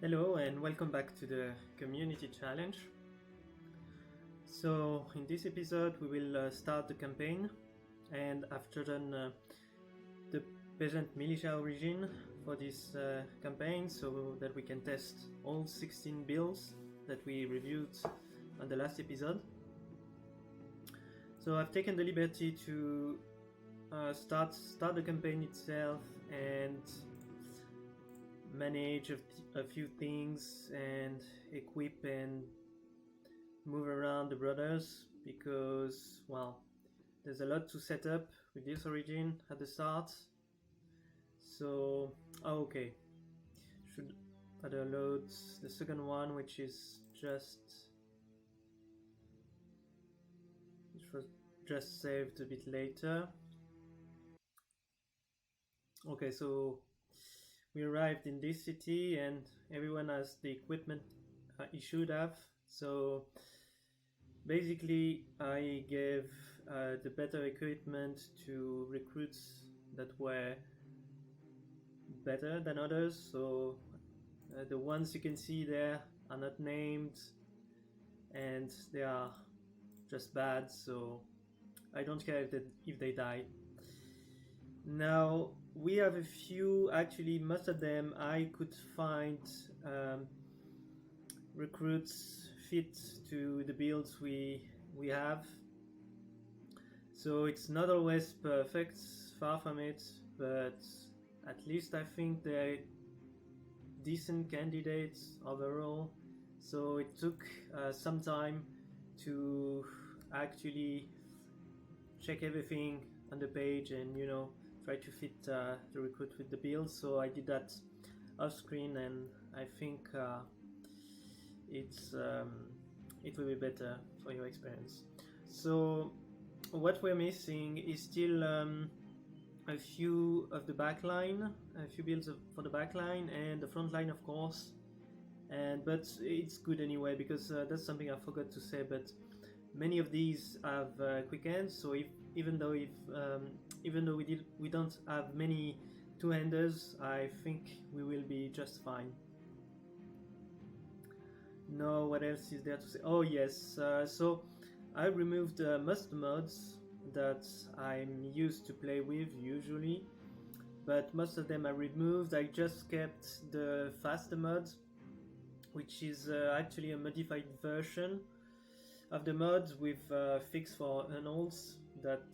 Hello and welcome back to the community challenge. So in this episode we will start the campaign, and I've chosen the Peasant Militia origin for this campaign so that we can test all 16 builds that we reviewed on the last episode. So I've taken the liberty to start the campaign itself and manage a few things and equip and move around the brothers, because well, there's a lot to set up with this origin at the start. So okay, should other load the second one, which was just saved a bit later. Okay, so we arrived in this city and everyone has the equipment he should have. So basically I gave the better equipment to recruits that were better than others. So the ones you can see there are not named and they are just bad, so I don't care if they die. Now we have a few, actually most of them I could find recruits fit to the builds we have. So it's not always perfect, far from it, but at least I think they're decent candidates overall. So it took some time to actually check everything on the page and try to fit the recruit with the build. So I did that off screen, and I think it will be better for your experience. So what we're missing is still a few of the backline, a few builds for the backline and the front line, of course. But it's good anyway, because that's something I forgot to say. But many of these have quick hands, so even though we don't have many two-handers, I think we will be just fine. Now, what else is there to say? Oh yes, so I removed most mods that I'm used to play with usually, but most of them I removed. I just kept the faster mod, which is actually a modified version of the mod with fix for unholds that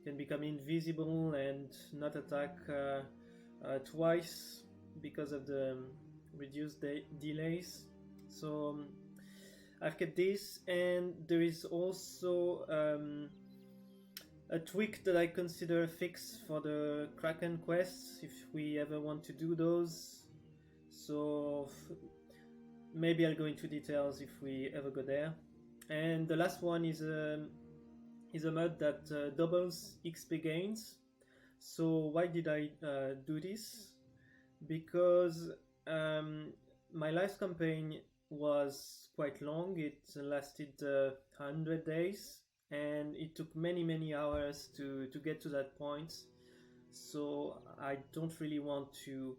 can become invisible and not attack twice because of the reduced delays. So I've kept this, and there is also a tweak that I consider a fix for the Kraken quests if we ever want to do those. So maybe I'll go into details if we ever go there. And the last one is a mod that doubles XP gains. So why did I do this? Because my last campaign was quite long. It lasted 100 days, and it took many hours to get to that point. So I don't really want to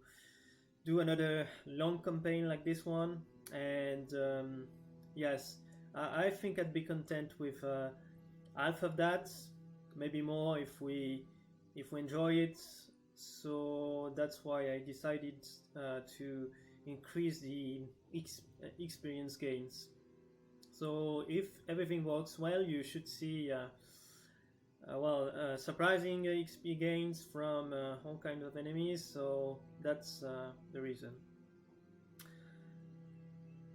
do another long campaign like this one. And yes, I think I'd be content with half of that, maybe more if we enjoy it. So that's why I decided to increase the experience gains. So if everything works well, you should see surprising XP gains from all kinds of enemies. So that's the reason.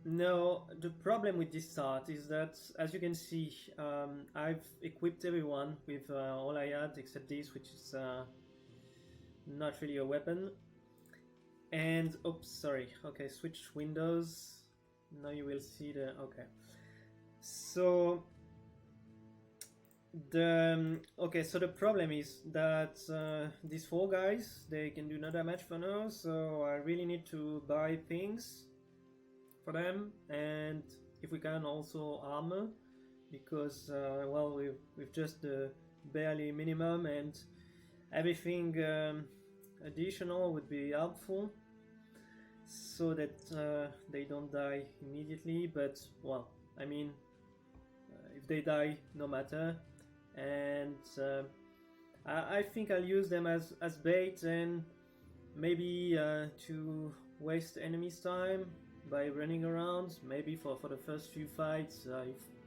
Now, the problem with this start is that, as you can see, I've equipped everyone with all I had except this, which is not really a weapon. And oops, sorry. Okay, switch windows. Now you will see the okay. So the problem is that these four guys, they can do no damage for now. So I really need to buy things for them, and if we can also armor, because we've just the barely minimum, and everything additional would be helpful. so that they don't die immediately. But well, I mean, if they die, no matter. And I think I'll use them as bait and maybe to waste enemies' time by running around. Maybe for the first few fights,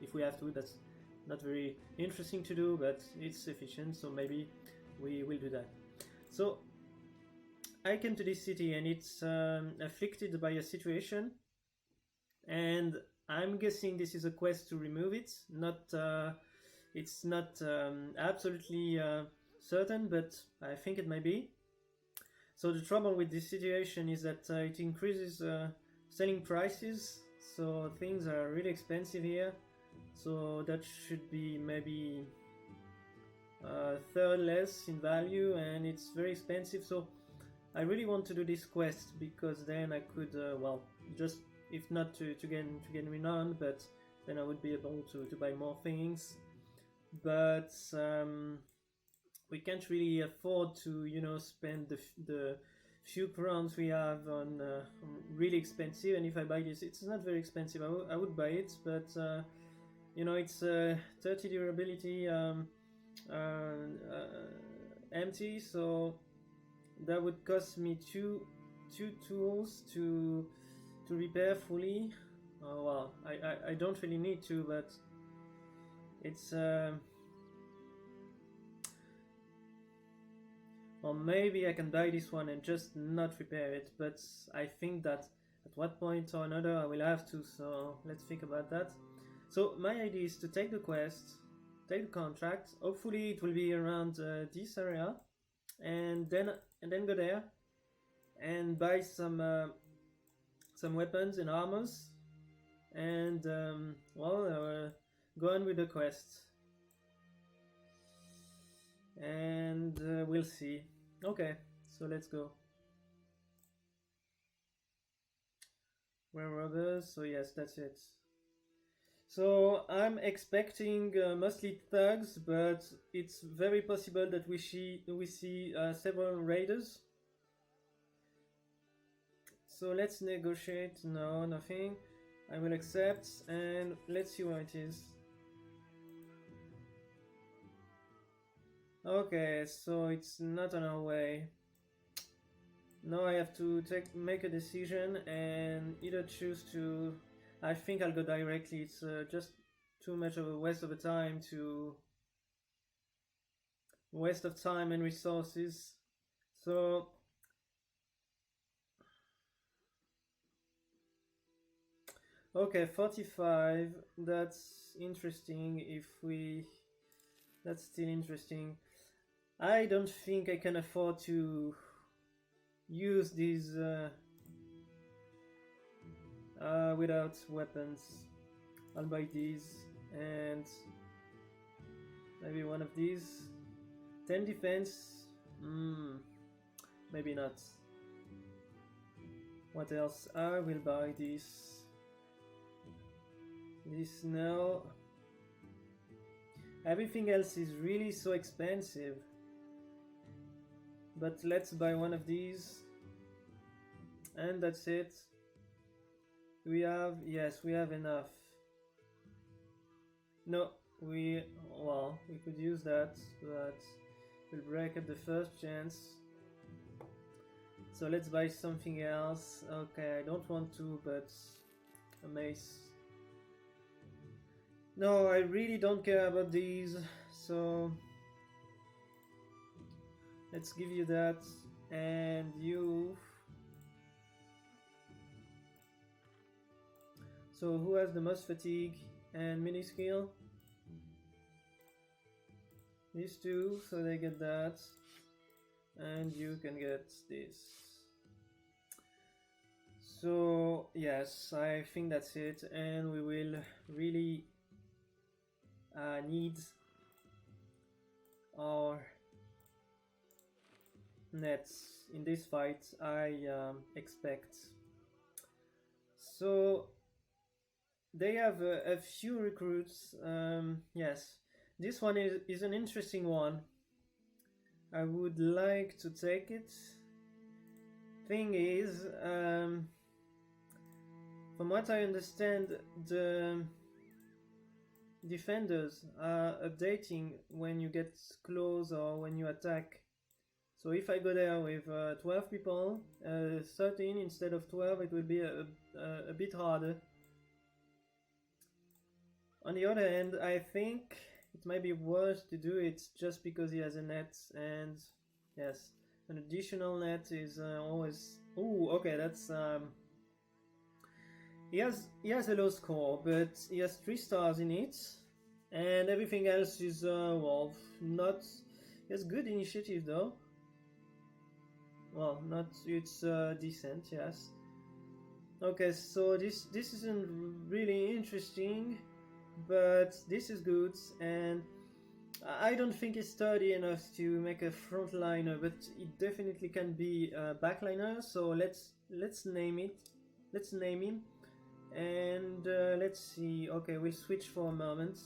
if we have to. That's not very interesting to do, but it's efficient, so maybe we will do that. So I came to this city and it's afflicted by a situation, and I'm guessing this is a quest to remove it. It's not absolutely certain, but I think it might be. So the trouble with this situation is that it increases selling prices, so things are really expensive here. So that should be maybe a third less in value, and it's very expensive. So I really want to do this quest because then I could, well, just if not to gain renown, but then I would be able to buy more things. But we can't really afford to, spend the few crowns we have on really expensive. And if I buy this, it's not very expensive. I would buy it, but it's 30 durability empty, so that would cost me two tools to repair fully. Well, I don't really need to, but it's or maybe I can buy this one and just not repair it, but I think that at what point or another I will have to, so let's think about that. So my idea is to take the quest, take the contract, hopefully it will be around this area, and then go there and buy some weapons and armors, and go on with the quest, and we'll see. Okay, so let's go. We're robbers, so yes, that's it. So I'm expecting mostly thugs, but it's very possible that we see several raiders. So let's negotiate. No, nothing. I will accept, and let's see where it is. Okay, so it's not on our way. Now I have to make a decision and either choose to... I think I'll go directly. It's just too much of a waste of time and resources. So okay, 45. That's interesting. That's still interesting. I don't think I can afford to use these without weapons. I'll buy these and maybe one of these. 10 defense. Maybe not. What else? I will buy this. This now. Everything else is really so expensive. But let's buy one of these. And that's it. Yes, we have enough. No, we could use that, but we'll break up the first chance. So let's buy something else. Okay, I don't want to, but a mace. No, I really don't care about these, so let's give you that, and you. So who has the most fatigue and mini skill? These two, so they get that, and you can get this. So yes, I think that's it, and we will really need our nets in this fight, I expect. So they have a few recruits. Yes, this one is an interesting one. I would like to take it. Thing is, from what I understand, the defenders are updating when you get close or when you attack. So if I go there with 12 people, 13 instead of 12, it will be a bit harder. On the other hand, I think it might be worth to do it just because he has a net, and yes, an additional net is always... Ooh, okay, that's... He has a low score, but he has 3 stars in it, and everything else is, well, not... He has good initiative though. Well, not... it's decent, yes. Okay, so this isn't really interesting, but this is good, and I don't think he's sturdy enough to make a frontliner, but it definitely can be a backliner, so let's name it. Let's name him. And let's see. Okay, we'll switch for a moment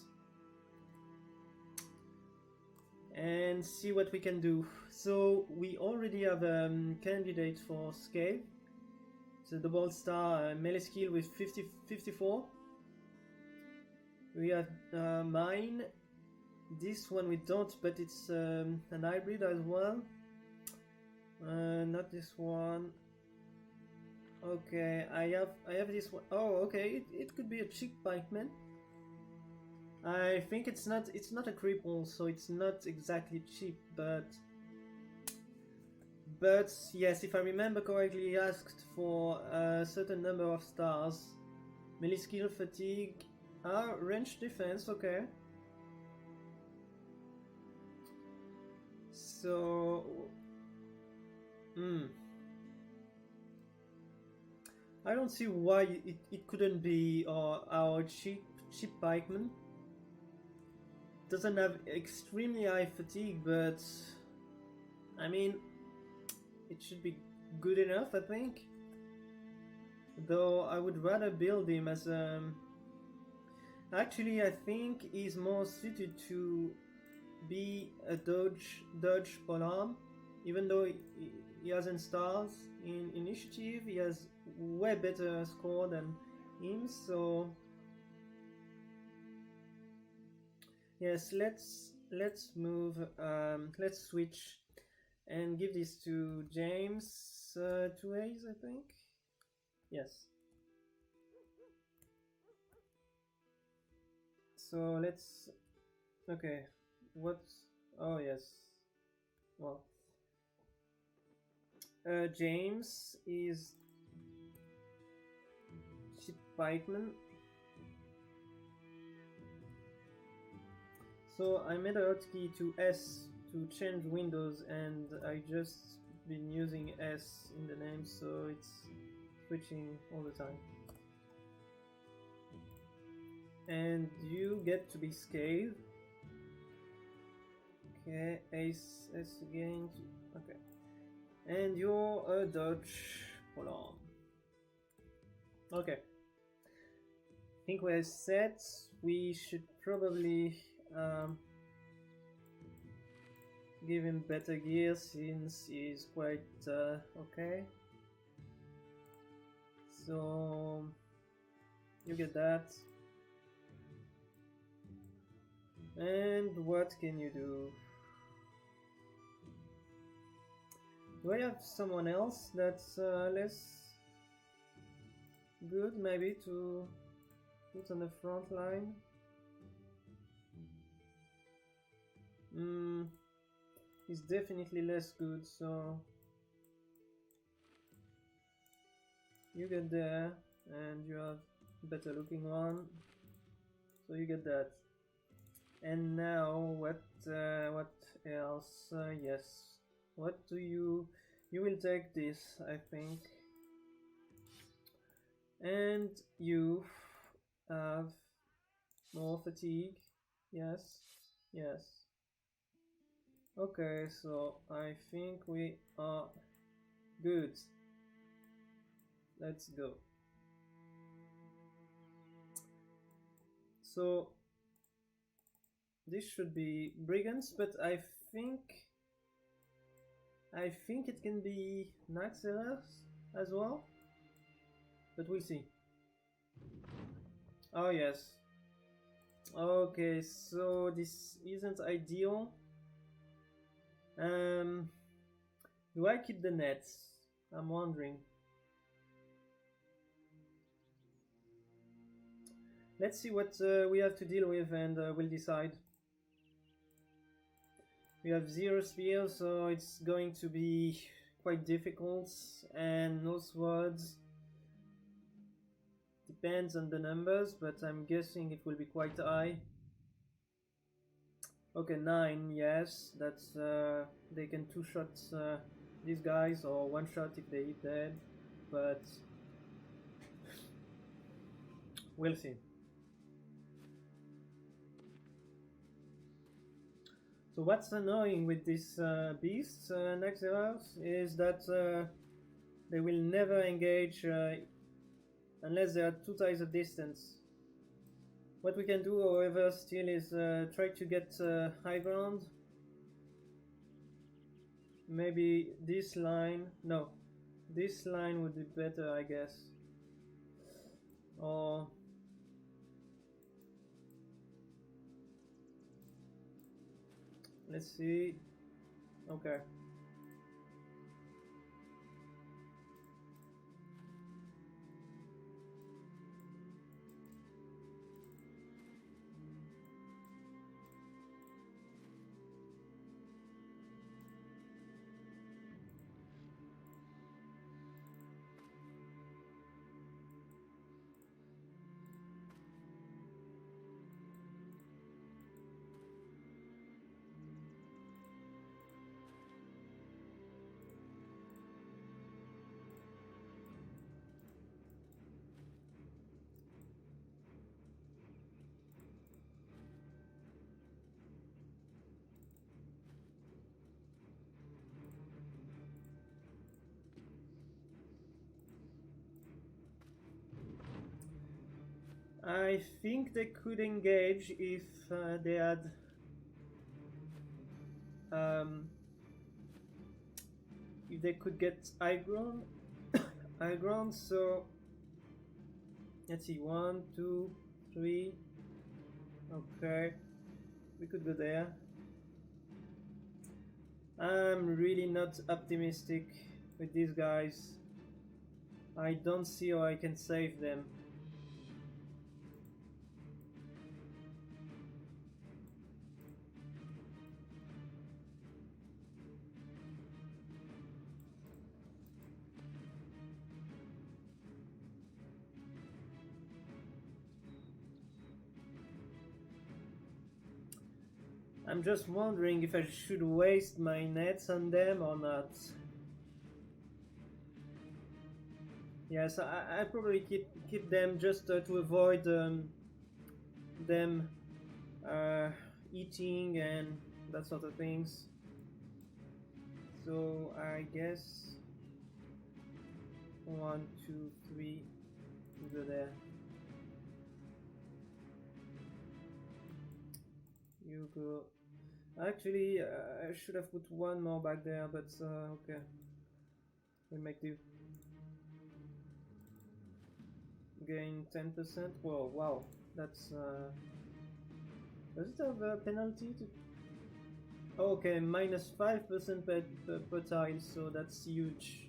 and see what we can do. So we already have a candidate for scale. It's a double star melee skill with 54. We have mine. This one we don't, but it's an hybrid as well. Not this one. Okay, I have this one. Oh, okay, it could be a cheap pikeman. I think it's not a cripple, so it's not exactly cheap, but yes, if I remember correctly, he asked for a certain number of stars. Melee skill, fatigue, range defense. Okay. So, I don't see why it couldn't be our cheap pikeman. Doesn't have extremely high fatigue, but I mean, it should be good enough, I think. Though I would rather build him as actually, I think he's more suited to be a dodge polearm, even though he hasn't stars in initiative. He has way better score than him, so yes, let's move, let's switch and give this to James. 2 A's, I think. Yes. So let's... Okay, what... Oh yes. Well, James is cheap pikeman. So I made a hotkey to S to change windows, and I just been using S in the name, so it's switching all the time. And you get to be scaled. Okay, Ace S again. Okay. And you're a dodge polearm. Okay. I think we're set. We should probably give him better gear since he's quite okay. So you get that. And what can you do? Do I have someone else that's less good, maybe, to put on the front line? He's definitely less good, so you get there, and you have better looking one, so you get that. And now what else? Yes, what do you will take this, I think, and you have more fatigue. Yes. Okay, so I think we are good. Let's go. So this should be brigands, but I think it can be Knight Sellers as well, but we'll see. Oh yes. Okay, so this isn't ideal. Um, do I keep the nets? I'm wondering. Let's see what we have to deal with, and we'll decide. We have 0 spears, so it's going to be quite difficult, and no swords. Depends on the numbers, but I'm guessing it will be quite high. Okay, 9, yes, that's they can 2-shot these guys, or 1-shot if they hit dead, but we'll see. So what's annoying with these beasts, Naxxramas, is that they will never engage unless they are 2 times the distance. What we can do, however, still is try to get high ground. Maybe this line, no, this line would be better, I guess. Or let's see. Okay. I think they could engage if they had if they could get high ground. High ground. So let's see, 1, 2, 3. Okay, we could go there. I'm really not optimistic with these guys. I don't see how I can save them. I'm just wondering if I should waste my nets on them or not. Yes, I probably keep them just to avoid them eating and that sort of things. So I guess 1, 2, 3, go there. You go. Actually, I should have put 1 more back there, but okay. We'll make do. Gain 10%. Whoa, wow. That's does it have a penalty to? Okay, minus 5% per tile, so that's huge.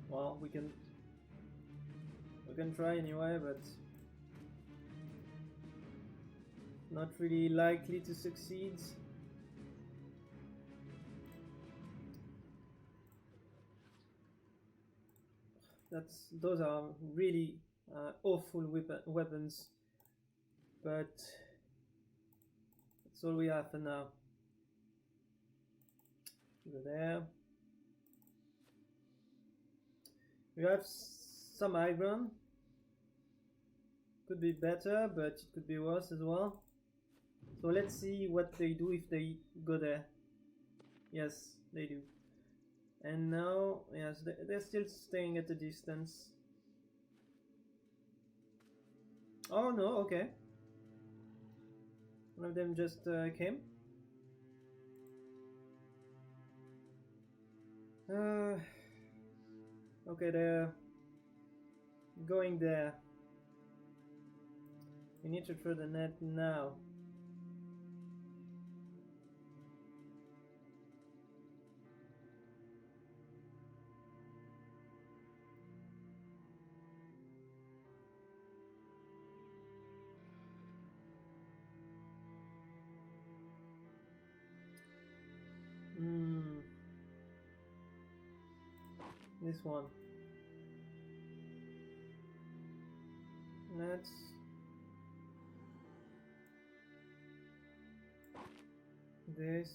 Well, we can try anyway, but not really likely to succeed. Those are really awful weapons, but that's all we have for now. Go there. We have some iron. Could be better, but it could be worse as well. So let's see what they do if they go there. Yes, they do. And now, yes, they're still staying at a distance. Oh no, okay. One of them just came. Okay, going there. We need to throw the net now. This one. Let's this.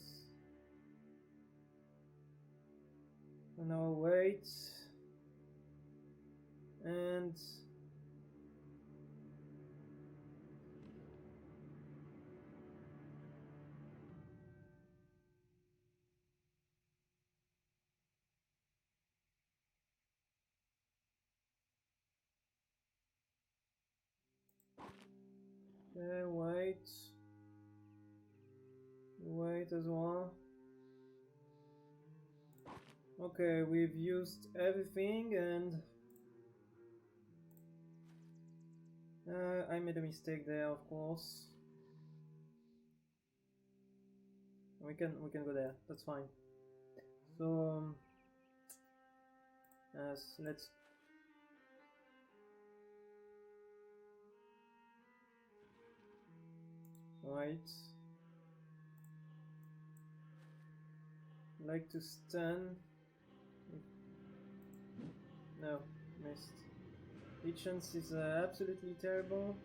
And now wait. And okay, wait as well. Okay, we've used everything, and I made a mistake there, of course. We can go there. That's fine. So let's wait. Like to stun. No, missed. Each chance is absolutely terrible.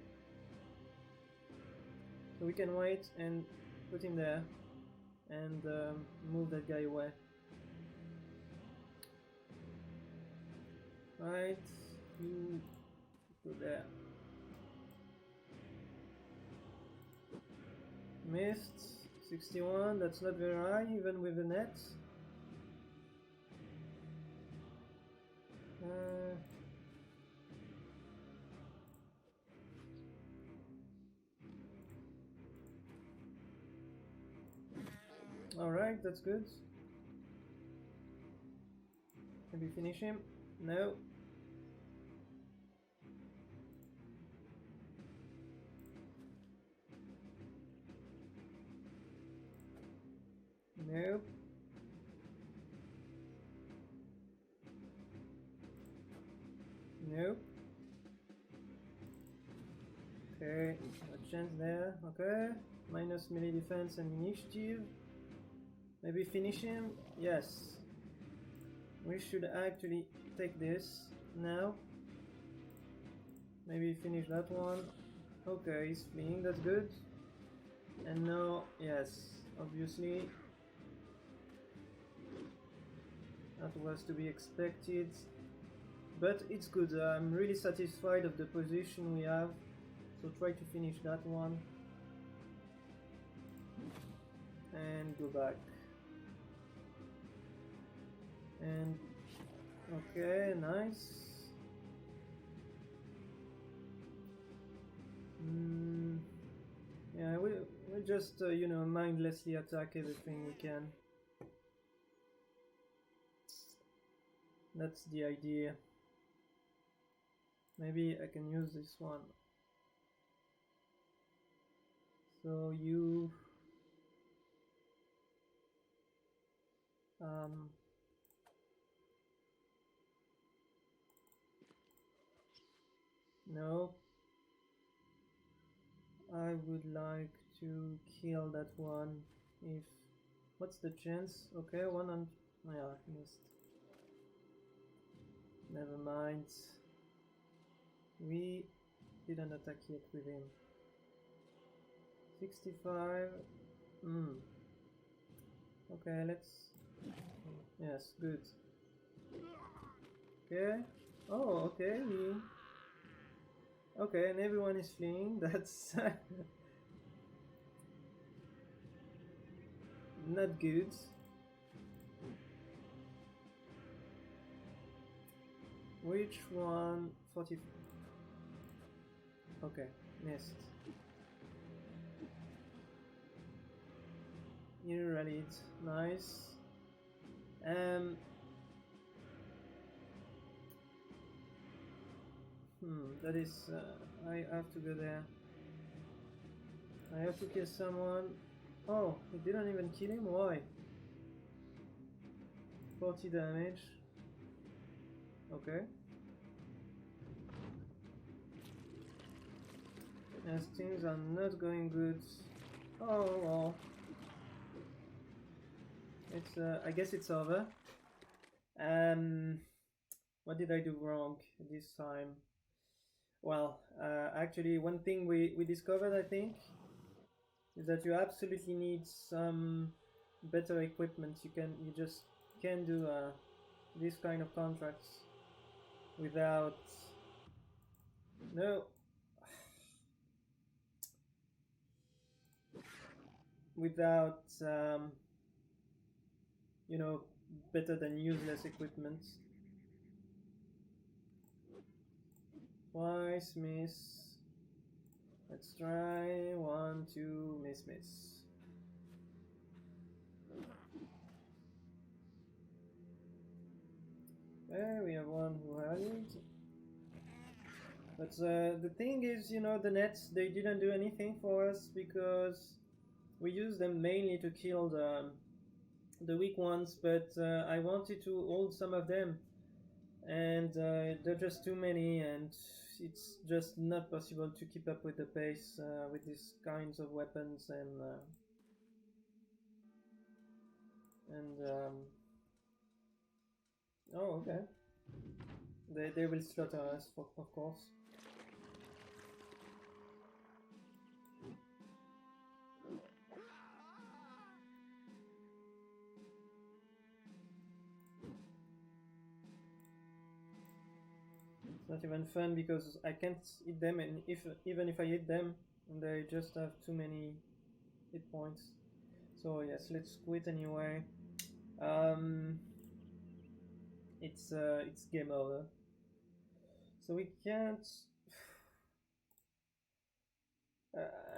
So we can wait and put him there and move that guy away. Right, you go there. Missed. 61, that's not very high even with the net. Alright, that's good. Can we finish him? No. Nope. Nope. Okay, a chance there. Okay, minus melee defense and initiative. Maybe finish him? Yes. We should actually take this now. Maybe finish that one. Okay, he's fleeing, that's good. And now, yes, obviously. That was to be expected. But it's good, I'm really satisfied of the position we have. So try to finish that one. And go back. And okay, nice. Yeah, we just you know, mindlessly attack everything we can. That's the idea. Maybe I can use this one. So you no. I would like to kill that one if... What's the chance? Okay, one on... Oh, yeah, missed. Never mind. We didn't attack yet with him. 65. Okay, let's... Yes, good. Okay. Oh, okay. Okay, and everyone is fleeing. That's not good. Which one? 40. Okay, missed. You rallied. Nice. That is... I have to go there. I have to kill someone. Oh, it didn't even kill him? Why? 40 damage. Okay. As things are not going good. Oh well. It's I guess it's over. What did I do wrong this time? Well, actually one thing we discovered, I think, is that you absolutely need some better equipment. You just can't do this kind of contracts without without you know, better than useless equipment. Twice miss. Let's try 1, 2, miss. There we have one who hasn't. But the thing is, you know, the nets, they didn't do anything for us because we use them mainly to kill the weak ones, but I wanted to hold some of them, and there are just too many, and it's just not possible to keep up with the pace with these kinds of weapons, oh, okay. They will slaughter us, of course. It's not even fun because I can't hit them, and even if I hit them, they just have too many hit points. So yes, let's quit anyway. It's game over. So we can't.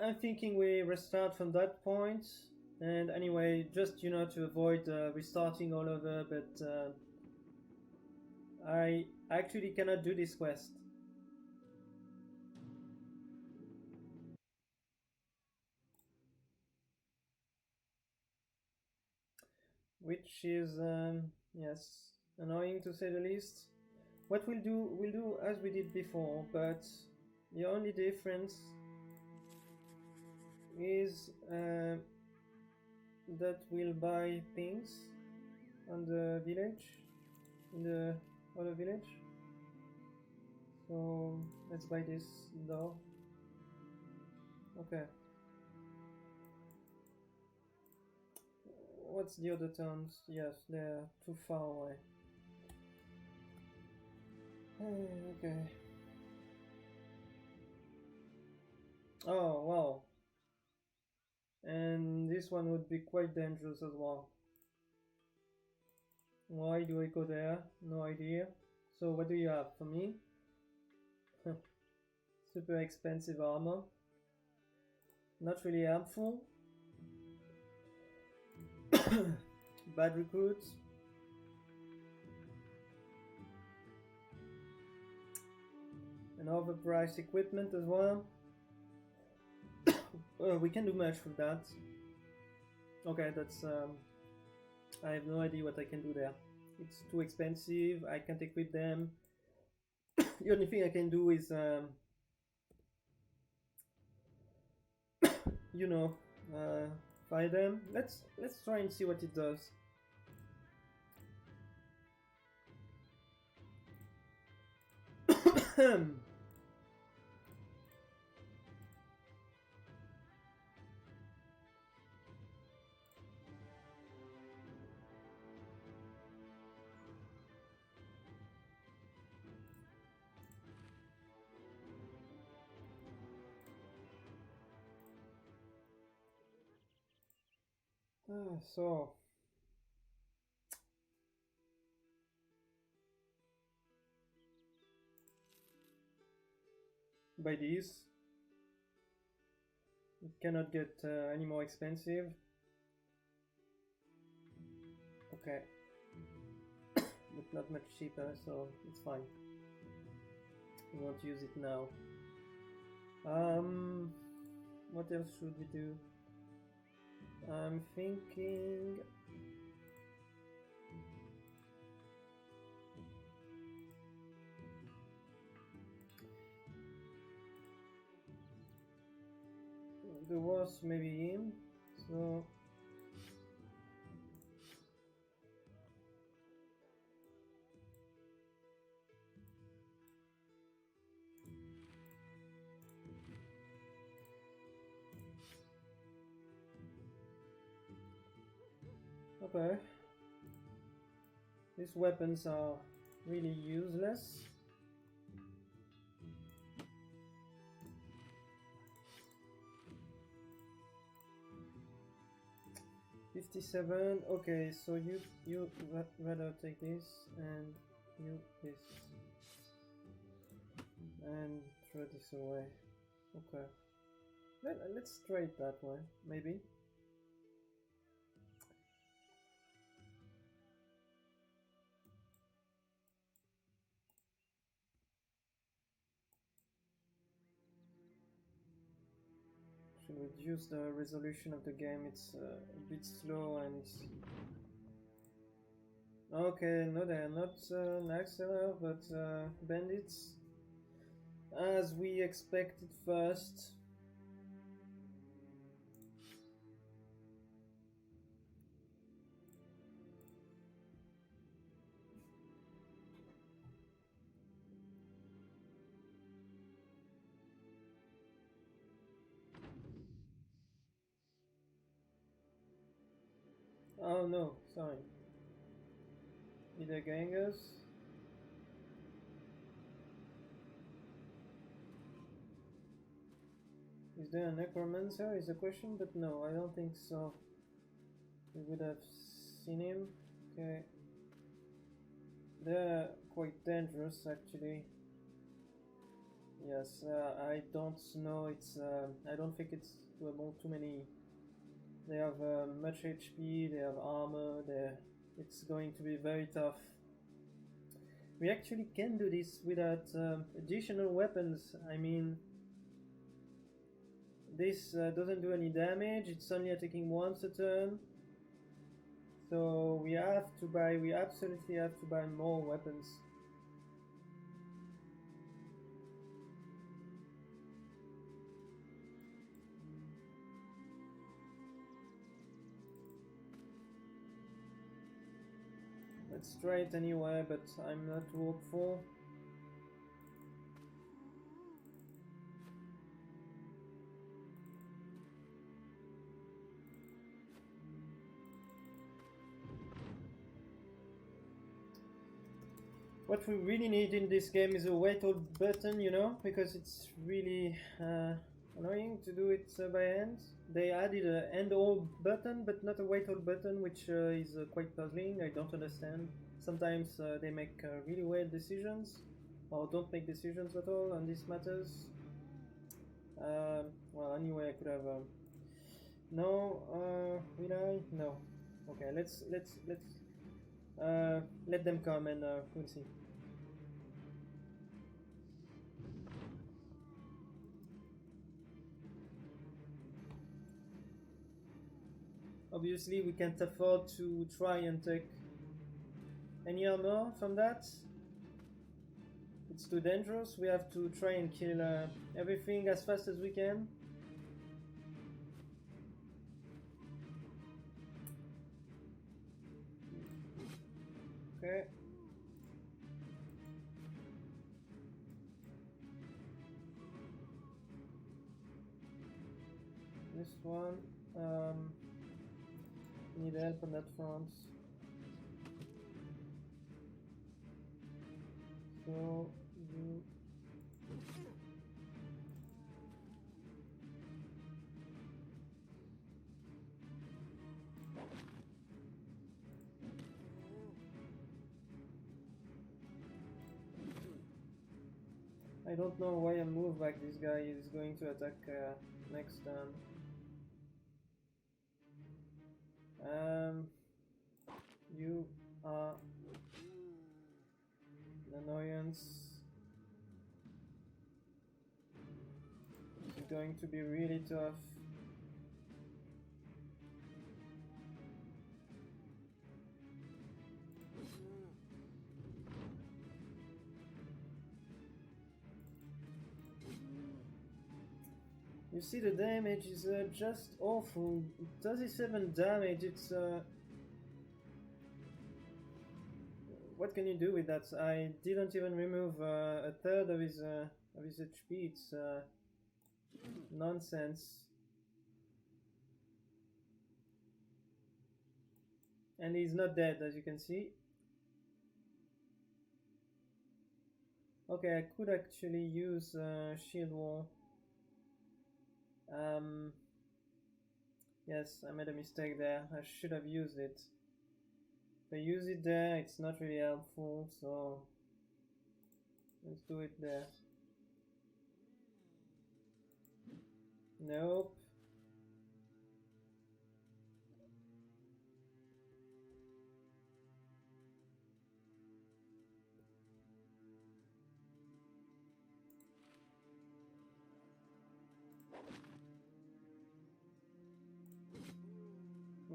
I'm thinking we restart from that point. And anyway, just, you know, to avoid restarting all over, but I actually cannot do this quest. Which is, yes, annoying to say the least. What we'll do as we did before, but the only difference is that we'll buy things on the village, in the other village. So let's buy this door. Okay. What's the other towns? Yes, they're too far away. Okay. Oh, wow. And this one would be quite dangerous as well. Why do I go there? No idea. So what do you have for me? Super expensive armor. Not really helpful. Bad recruits. And overpriced equipment as well. We can do much with that. Okay, that's I have no idea what I can do there. It's too expensive, I can't equip them. The only thing I can do is you know, fire them. Let's try and see what it does. So by these, it cannot get any more expensive. Okay, but not much cheaper, so it's fine. We won't use it now. What else should we do? I'm thinking... There was maybe him, so... Okay. These weapons are really useless. $57. Okay, so you rather take this and you this and throw this away. Okay. Let's trade that way, maybe. Should reduce the resolution of the game. It's a bit slow and... Okay, no, they are not Naxxralar, but bandits. As we expected first. Oh no, sorry. Either gangers. Is there a necromancer is a question, but no, I don't think so. We would have seen him. Okay. They're quite dangerous actually. Yes, I don't know, it's I don't think it's doable. Too many. They have much HP, they have armor, it's going to be very tough. We actually can do this without additional weapons. I mean, this doesn't do any damage, it's only attacking once a turn. So we absolutely have to buy more weapons. Let's try it anyway, but I'm not hopeful. What we really need in this game is a wait hold button, you know, because it's really annoying to do it by hand. They added a end hold button, but not a wait hold button, which is quite puzzling. I don't understand. Sometimes they make really weird decisions, or don't make decisions at all on these matters. Well, anyway, I could have. No, will I? No. Okay, let's let them come and we'll see. Obviously, we can't afford to try and take any armor from that. It's too dangerous. We have to try and kill everything as fast as we can. Okay. This one. Need help on that front. So you... I don't know why I move back. This guy is going to attack next turn. You are an annoyance. going to be really tough. You see, the damage is just awful. 37 damage, it's... What can you do with that? I didn't even remove a third of his HP. It's nonsense. And he's not dead, as you can see. Okay, I could actually use shield wall. Yes, I made a mistake there. I should have used it. If I use it there, it's not really helpful, so let's do it there. Nope.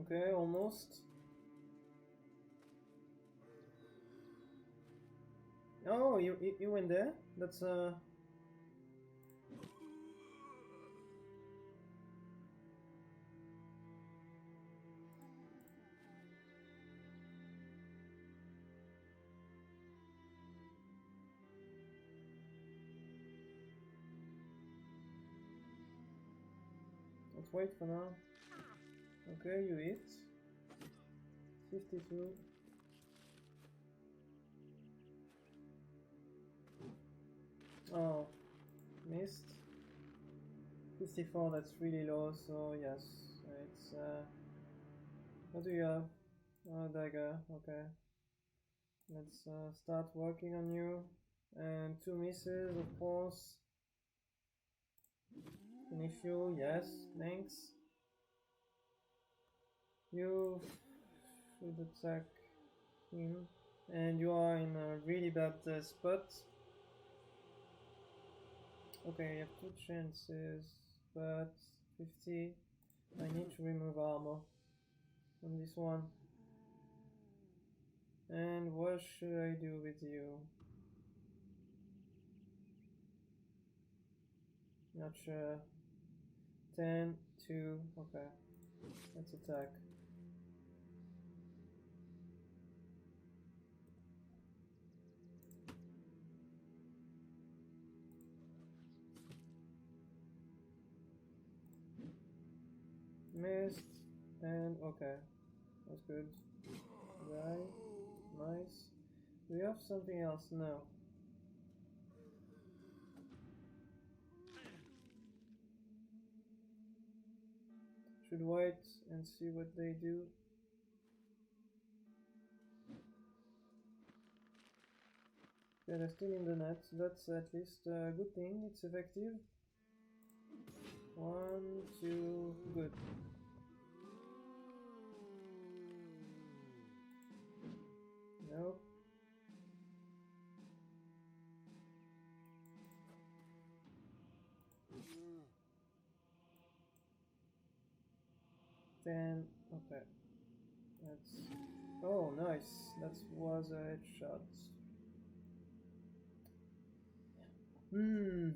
Okay, almost. Oh, you went there? That's let's wait for now. Okay, you hit. 52. Oh, missed. 54, that's really low, so yes, it's what do you have? Oh, dagger, okay. Let's start working on you. And 2 misses, of course. Finish you, yes, thanks. You should attack him. And you are in a really bad spot. Okay, you have 2 chances, but 50. I need to remove armor on this one. And what should I do with you? Not sure. 10, 2, okay. Let's attack. Missed, and okay. That's good. Right. Nice. Do we have something else? No. Should wait and see what they do. Yeah, they're still in the net. That's at least a good thing. It's effective. 1, 2, good. Nope. Then, okay. That's... Oh, nice. That was a headshot. Hmm.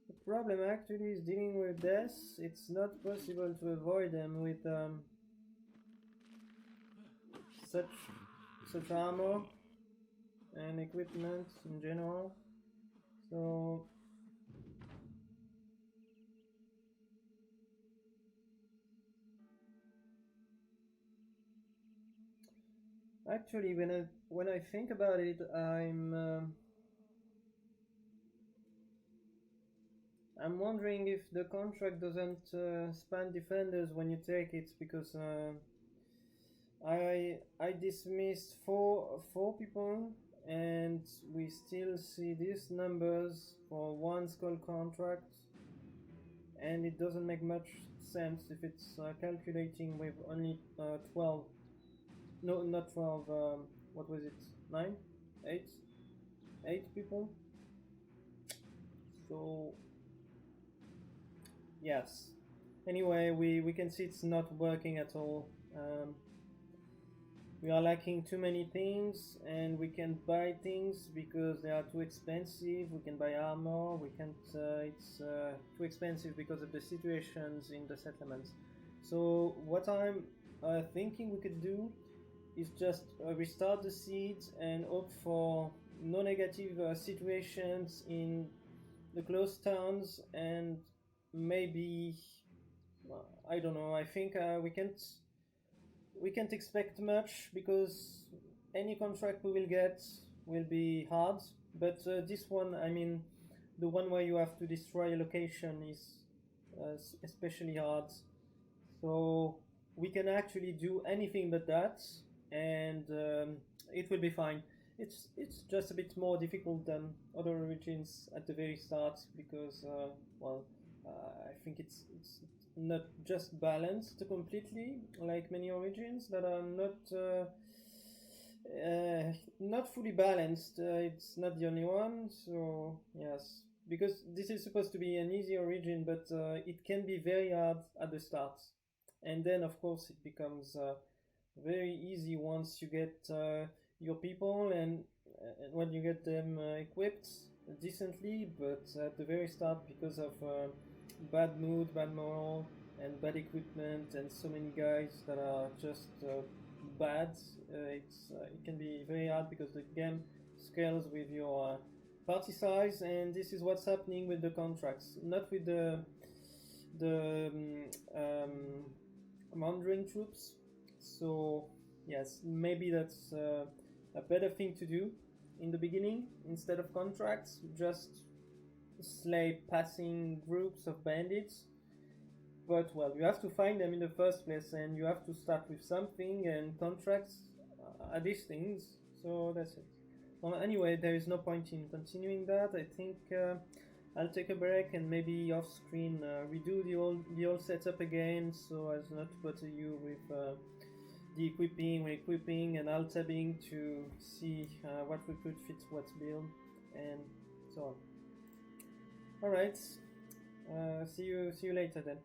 The problem actually is dealing with this. It's not possible to avoid them with such armor, and equipment in general. So actually, when I think about it, I'm wondering if the contract doesn't span defenders when you take it, because I dismissed four people, and we still see these numbers for one skull contract, and it doesn't make much sense if it's calculating with only 12. No, not 12. What was it? 9, 8, 8 people. So yes. Anyway, we can see it's not working at all. We are lacking too many things, and we can't buy things because they are too expensive. We can buy armor, we can't, it's too expensive because of the situations in the settlements. So what I'm thinking we could do is just restart the siege and hope for no negative situations in the closed towns, and maybe, I don't know, I think we can't expect much, because any contract we will get will be hard. But this one, I mean, the one where you have to destroy a location is especially hard. So we can actually do anything but that, and it will be fine. It's just a bit more difficult than other origins at the very start, because well, I think it's not just balanced completely, like many origins that are not fully balanced. It's not the only one. So yes, because this is supposed to be an easy origin, but it can be very hard at the start, and then of course it becomes very easy once you get your people, and when you get them equipped decently. But at the very start, because of bad mood, bad morale, and bad equipment, and so many guys that are just bad, it can be very hard, because the game scales with your party size, and this is what's happening with the contracts, not with the wandering troops. So yes, maybe that's a better thing to do in the beginning. Instead of contracts, just slay passing groups of bandits. But well, you have to find them in the first place, and you have to start with something, and contracts are these things. So that's it. Well, anyway, there is no point in continuing that. I think I'll take a break, and maybe off screen redo the old setup again, so as not to bother you with de-equipping, re-equipping, and alt-tabbing to see what we could fit what build, and so on. Alright, see you later then.